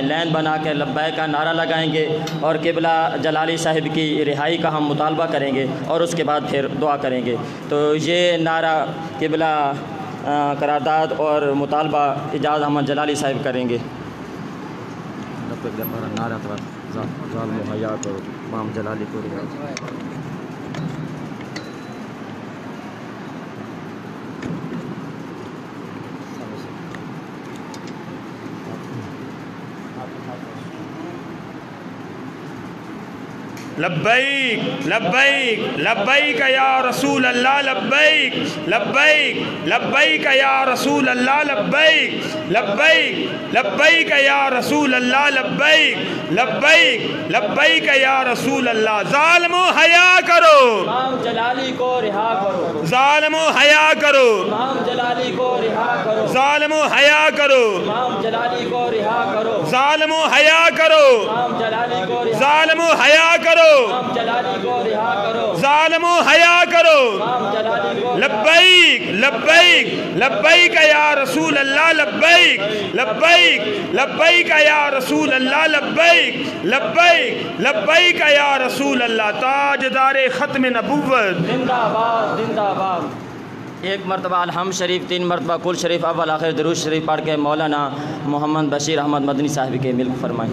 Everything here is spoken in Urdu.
لین بنا کے لبیک کا نعرہ لگائیں گے اور قبلہ جلالی صاحب کی رہائی کا ہم مطالبہ کریں گے اور اس کے بعد پھر دعا کریں گے۔ تو یہ نعرہ قبلہ قرارداد اور مطالبہ اجازت احمد جلالی صاحب کریں گے۔ نعرہ ظالم و حیات اور امام جلالی کو لبیک لبیک لبیک یا رسول اللہ لبیک لبیک لبیک یا رسول اللہ لبیک لبیک لبیک یا رسول اللہ لبیک لبیک لبیک یا رسول اللہ۔ ظالمو حیا کرو، امام جلالی کو رہا کرو، ظالمو حیا کرو، امام جلالی کو رہا کرو، ظالمو حیا کرو، امام جلالی کو رہا کرو، ظالمو حیا کرو، امام جلالی کو رہا، ظالمو حیا کرو، امام جلالی کو رہا کرو، ظالمو حیا کرو۔ امام جلالی کو لبیک لبیک لبیک یا رسول اللہ لبیک لبیک لبیک یا رسول اللہ لبیک لبیک لبیک یا رسول اللہ۔ تاجدار ختم نبوت زندہ باد زندہ باد۔ ایک مرتبہ الحمد شریف، 3 مرتبہ کل شریف اول آخر درود شریف پڑھ کے مولانا محمد بشیر احمد مدنی صاحب کے ملک فرمائیں۔